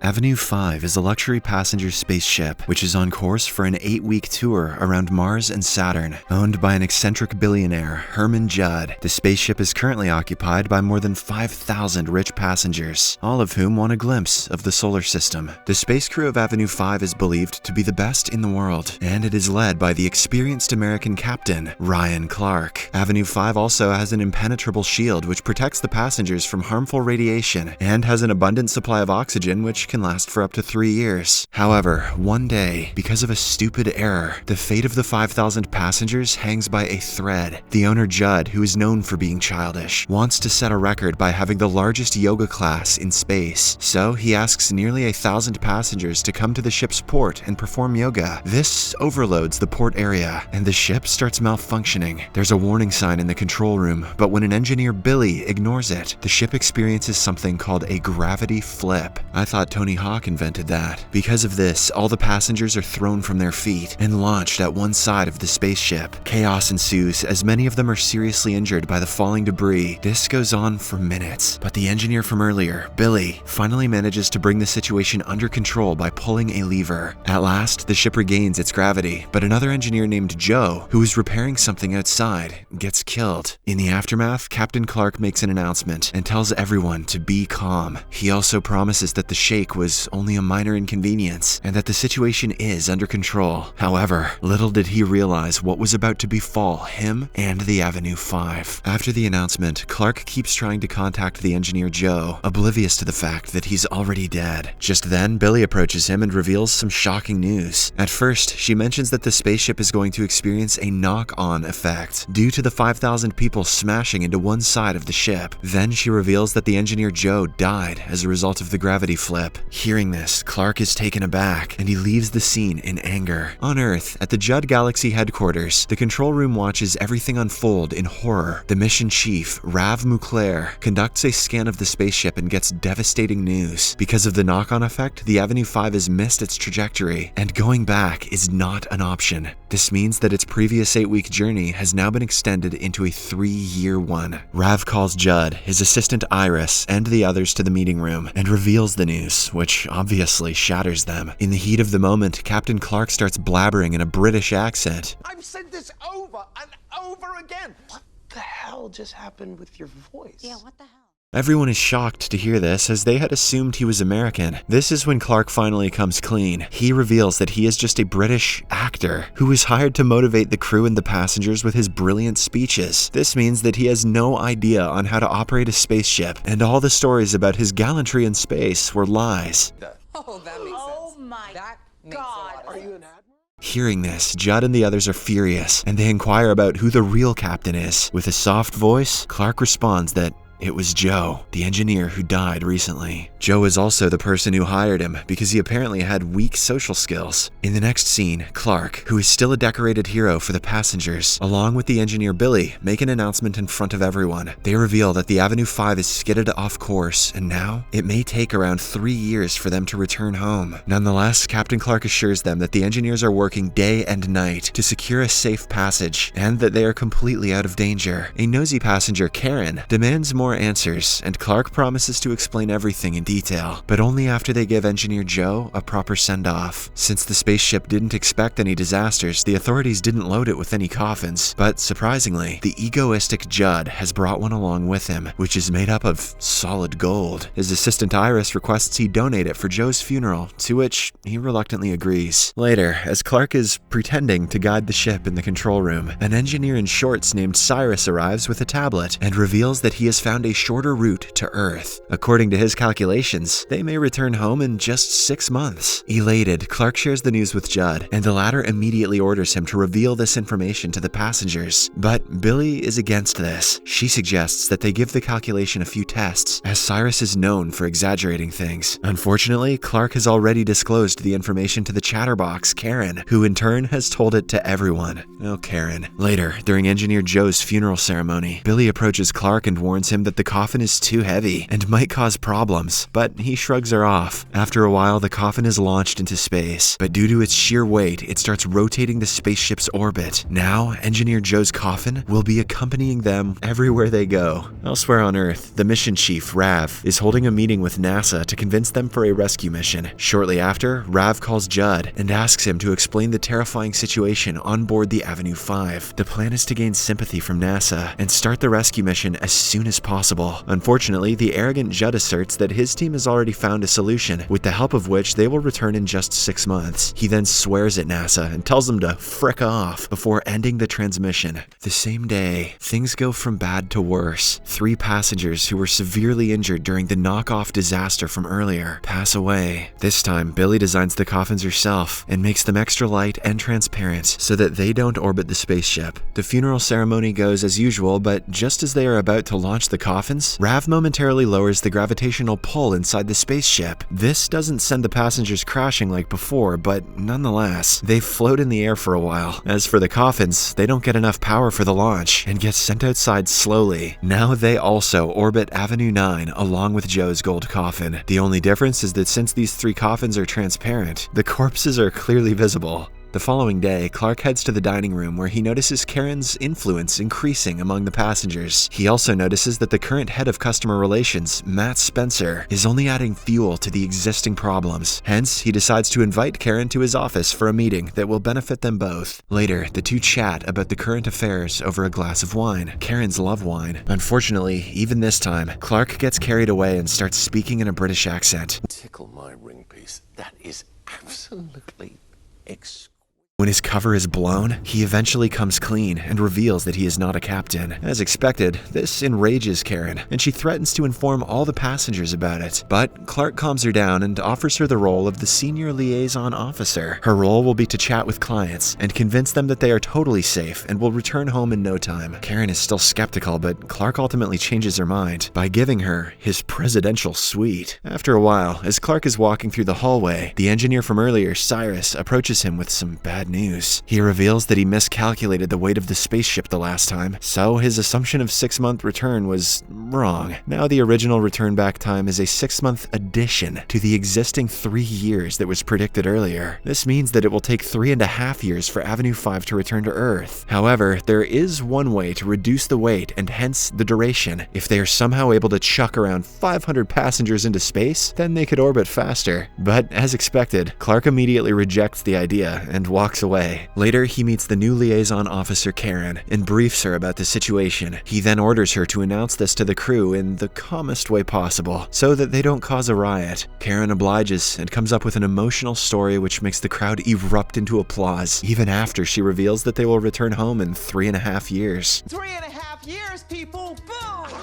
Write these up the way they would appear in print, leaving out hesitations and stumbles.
Avenue 5 is a luxury passenger spaceship which is on course for an 8-week tour around Mars and Saturn. Owned by an eccentric billionaire, Herman Judd, the spaceship is currently occupied by more than 5,000 rich passengers, all of whom want a glimpse of the solar system. The space crew of Avenue 5 is believed to be the best in the world, and it is led by the experienced American captain, Ryan Clark. Avenue 5 also has an impenetrable shield which protects the passengers from harmful radiation and has an abundant supply of oxygen which can last for up to 3 years. However, one day, because of a stupid error, the fate of the 5,000 passengers hangs by a thread. The owner Judd, who is known for being childish, wants to set a record by having the largest yoga class in space. So he asks nearly 1,000 passengers to come to the ship's port and perform yoga. This overloads the port area, and the ship starts malfunctioning. There's a warning sign in the control room, but when an engineer, Billy, ignores it, the ship experiences something called a gravity flip. I thought Tony Hawk invented that. Because of this, all the passengers are thrown from their feet and launched at one side of the spaceship. Chaos ensues as many of them are seriously injured by the falling debris. This goes on for minutes, but the engineer from earlier, Billy, finally manages to bring the situation under control by pulling a lever. At last, the ship regains its gravity, but another engineer named Joe, who is repairing something outside, gets killed. In the aftermath, Captain Clark makes an announcement and tells everyone to be calm. He also promises that the shake was only a minor inconvenience and that the situation is under control. However, little did he realize what was about to befall him and the Avenue 5. After the announcement, Clark keeps trying to contact the engineer Joe, oblivious to the fact that he's already dead. Just then, Billy approaches him and reveals some shocking news. At first, she mentions that the spaceship is going to experience a knock-on effect due to the 5,000 people smashing into one side of the ship. Then she reveals that the engineer Joe died as a result of the gravity flip. Hearing this, Clark is taken aback and he leaves the scene in anger. On Earth, at the Judd Galaxy headquarters, the control room watches everything unfold in horror. The mission chief, Rav Mukler, conducts a scan of the spaceship and gets devastating news. Because of the knock-on effect, the Avenue 5 has missed its trajectory, and going back is not an option. This means that its previous 8-week journey has now been extended into a 3-year one. Rav calls Judd, his assistant Iris, and the others to the meeting room and reveals the news, which obviously shatters them. In the heat of the moment, Captain Clark starts blabbering in a British accent. I've said this over and over again. What the hell just happened with your voice? Yeah, what the hell? Everyone is shocked to hear this, as they had assumed he was American. This is when Clark finally comes clean. He reveals that he is just a British actor who was hired to motivate the crew and the passengers with his brilliant speeches. This means that he has no idea on how to operate a spaceship, and all the stories about his gallantry in space were lies. Oh, that makes sense. Oh my God. Are you an admiral? Hearing this, Judd and the others are furious, and they inquire about who the real captain is. With a soft voice, Clark responds that it was Joe, the engineer who died recently. Joe is also the person who hired him because he apparently had weak social skills. In the next scene, Clark, who is still a decorated hero for the passengers, along with the engineer Billy, make an announcement in front of everyone. They reveal that the Avenue 5 is skidded off course, and now it may take around 3 years for them to return home. Nonetheless, Captain Clark assures them that the engineers are working day and night to secure a safe passage, and that they are completely out of danger. A nosy passenger, Karen, demands more answers, and Clark promises to explain everything in detail, but only after they give engineer Joe a proper send-off. Since the spaceship didn't expect any disasters, the authorities didn't load it with any coffins, but surprisingly, the egoistic Judd has brought one along with him, which is made up of solid gold. His assistant Iris requests he donate it for Joe's funeral, to which he reluctantly agrees. Later, as Clark is pretending to guide the ship in the control room, an engineer in shorts named Cyrus arrives with a tablet and reveals that he has found a shorter route to Earth. According to his calculations, they may return home in just 6 months. Elated, Clark shares the news with Judd, and the latter immediately orders him to reveal this information to the passengers. But Billy is against this. She suggests that they give the calculation a few tests, as Cyrus is known for exaggerating things. Unfortunately, Clark has already disclosed the information to the chatterbox, Karen, who in turn has told it to everyone. Oh, Karen. Later, during engineer Joe's funeral ceremony, Billy approaches Clark and warns him that the coffin is too heavy and might cause problems, but he shrugs her off. After a while, the coffin is launched into space, but due to its sheer weight, it starts rotating the spaceship's orbit. Now, Engineer Joe's coffin will be accompanying them everywhere they go. Elsewhere on Earth, the mission chief, Rav, is holding a meeting with NASA to convince them for a rescue mission. Shortly after, Rav calls Judd and asks him to explain the terrifying situation on board the Avenue 5. The plan is to gain sympathy from NASA and start the rescue mission as soon as possible. Unfortunately, the arrogant Judd asserts that his team has already found a solution, with the help of which they will return in just 6 months. He then swears at NASA and tells them to frick off before ending the transmission. The same day, things go from bad to worse. 3 passengers who were severely injured during the knockoff disaster from earlier pass away. This time, Billy designs the coffins herself and makes them extra light and transparent so that they don't orbit the spaceship. The funeral ceremony goes as usual, but just as they are about to launch the coffins, Rav momentarily lowers the gravitational pull inside the spaceship. This doesn't send the passengers crashing like before, but nonetheless, they float in the air for a while. As for the coffins, they don't get enough power for the launch and get sent outside slowly. Now they also orbit Avenue 9 along with Joe's gold coffin. The only difference is that since these 3 coffins are transparent, the corpses are clearly visible. The following day, Clark heads to the dining room where he notices Karen's influence increasing among the passengers. He also notices that the current head of customer relations, Matt Spencer, is only adding fuel to the existing problems. Hence, he decides to invite Karen to his office for a meeting that will benefit them both. Later, the two chat about the current affairs over a glass of wine. Karens love wine. Unfortunately, even this time, Clark gets carried away and starts speaking in a British accent. Tickle my ring piece. That is absolutely exquisite. When his cover is blown, he eventually comes clean and reveals that he is not a captain. As expected, this enrages Karen, and she threatens to inform all the passengers about it. But Clark calms her down and offers her the role of the senior liaison officer. Her role will be to chat with clients and convince them that they are totally safe and will return home in no time. Karen is still skeptical, but Clark ultimately changes her mind by giving her his presidential suite. After a while, as Clark is walking through the hallway, the engineer from earlier, Cyrus, approaches him with some bad news. He reveals that he miscalculated the weight of the spaceship the last time, so his assumption of 6-month return was wrong. Now the original return back time is a 6-month addition to the existing 3 years that was predicted earlier. This means that it will take 3.5 years for Avenue 5 to return to Earth. However, there is one way to reduce the weight and hence the duration. If they are somehow able to chuck around 500 passengers into space, then they could orbit faster. But as expected, Clark immediately rejects the idea and walks away. Later, he meets the new liaison officer Karen and briefs her about the situation. He then orders her to announce this to the crew in the calmest way possible, so that they don't cause a riot. Karen obliges and comes up with an emotional story which makes the crowd erupt into applause, even after she reveals that they will return home in 3.5 years. 3.5 years, people! Boom!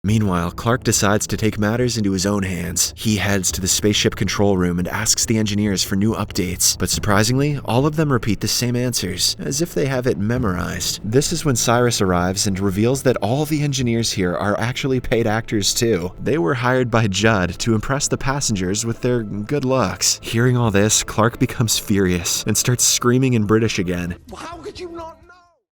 Meanwhile, Clark decides to take matters into his own hands. He heads to the spaceship control room and asks the engineers for new updates, but surprisingly, all of them repeat the same answers, as if they have it memorized. This is when Cyrus arrives and reveals that all the engineers here are actually paid actors too. They were hired by Judd to impress the passengers with their good looks. Hearing all this, Clark becomes furious and starts screaming in British again. How could you not know?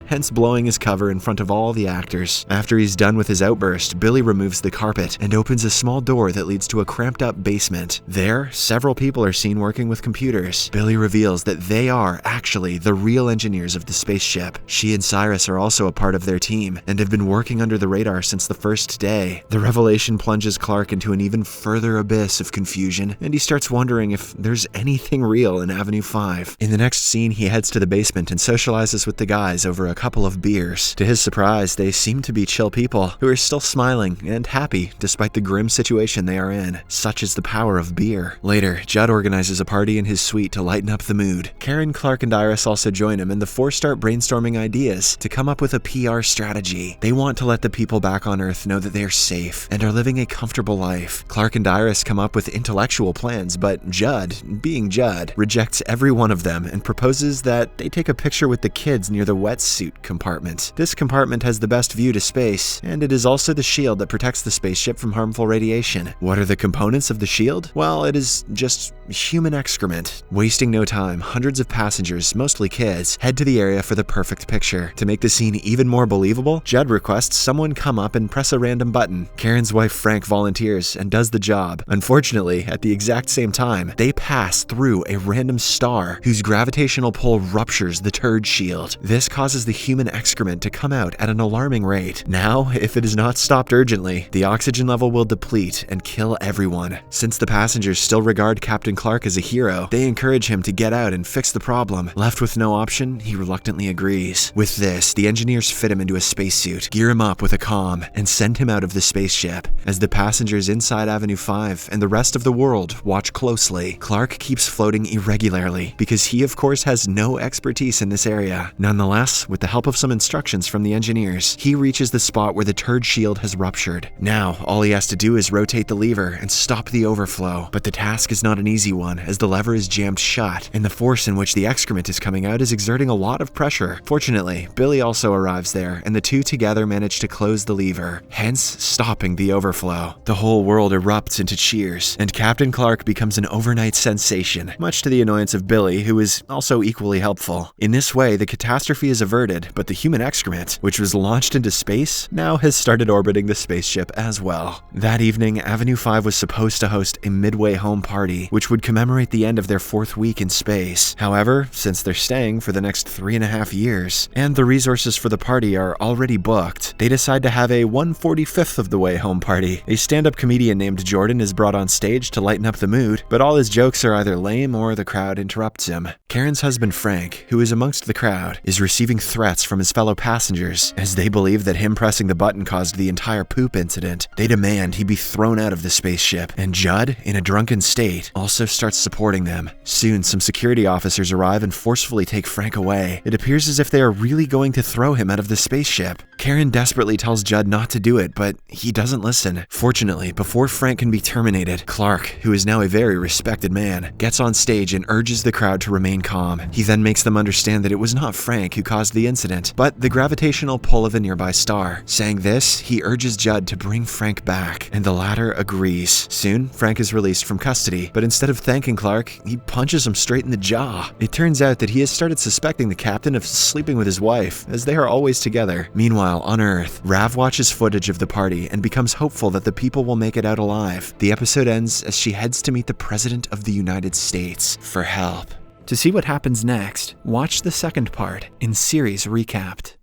Hence blowing his cover in front of all the actors. After he's done with his outburst, Billy removes the carpet and opens a small door that leads to a cramped-up basement. There, several people are seen working with computers. Billy reveals that they are actually the real engineers of the spaceship. She and Cyrus are also a part of their team and have been working under the radar since the first day. The revelation plunges Clark into an even further abyss of confusion, and he starts wondering if there's anything real in Avenue 5. In the next scene, he heads to the basement and socializes with the guys over a couple of beers. To his surprise, they seem to be chill people who are still smiling and happy despite the grim situation they are in. Such is the power of beer. Later, Judd organizes a party in his suite to lighten up the mood. Karen, Clark, and Iris also join him, and the four start brainstorming ideas to come up with a PR strategy. They want to let the people back on Earth know that they are safe and are living a comfortable life. Clark and Iris come up with intellectual plans, but Judd, being Judd, rejects every one of them and proposes that they take a picture with the kids near the wetsuit compartment. This compartment has the best view to space, and it is also the shield that protects the spaceship from harmful radiation. What are the components of the shield? Well, it is just human excrement. Wasting no time, hundreds of passengers, mostly kids, head to the area for the perfect picture. To make the scene even more believable, Judd requests someone come up and press a random button. Karen's wife Frank volunteers and does the job. Unfortunately, at the exact same time, they pass through a random star whose gravitational pull ruptures the turd shield. This causes the human excrement to come out at an alarming rate. Now, if it is not stopped urgently, the oxygen level will deplete and kill everyone. Since the passengers still regard Captain Clark as a hero, they encourage him to get out and fix the problem. Left with no option, he reluctantly agrees. With this, the engineers fit him into a spacesuit, gear him up with a comm, and send him out of the spaceship. As the passengers inside Avenue 5 and the rest of the world watch closely, Clark keeps floating irregularly because he of course has no expertise in this area. Nonetheless, with the help of some instructions from the engineers, he reaches the spot where the turd shield has ruptured. Now, all he has to do is rotate the lever and stop the overflow. But the task is not an easy one, as the lever is jammed shut, and the force in which the excrement is coming out is exerting a lot of pressure. Fortunately, Billy also arrives there, and the two together manage to close the lever, hence stopping the overflow. The whole world erupts into cheers, and Captain Clark becomes an overnight sensation, much to the annoyance of Billy, who is also equally helpful. In this way, the catastrophe is averted, but the human excrement, which was launched into space, now has started orbiting the spaceship as well. That evening, Avenue 5 was supposed to host a midway home party, which would commemorate the end of their 4th week in space. However, since they're staying for the next 3.5 years, and the resources for the party are already booked, they decide to have a 1/45th of the way home party. A stand-up comedian named Jordan is brought on stage to lighten up the mood, but all his jokes are either lame or the crowd interrupts him. Karen's husband Frank, who is amongst the crowd, is receiving threats from his fellow passengers as they believe that him pressing the button caused the entire poop incident. They demand he be thrown out of the spaceship, and Judd, in a drunken state, also starts supporting them. Soon, some security officers arrive and forcefully take Frank away. It appears as if they are really going to throw him out of the spaceship. Karen desperately tells Judd not to do it, but he doesn't listen. Fortunately, before Frank can be terminated, Clark, who is now a very respected man, gets on stage and urges the crowd to remain calm. He then makes them understand that it was not Frank who caused the incident, but the gravitational pull of a nearby star. Saying this, he urges Judd to bring Frank back, and the latter agrees. Soon, Frank is released from custody, but instead of thanking Clark, he punches him straight in the jaw. It turns out that he has started suspecting the captain of sleeping with his wife, as they are always together. Meanwhile, on Earth, Rav watches footage of the party and becomes hopeful that the people will make it out alive. The episode ends as she heads to meet the President of the United States for help. To see what happens next, watch the second part in Series Recapped.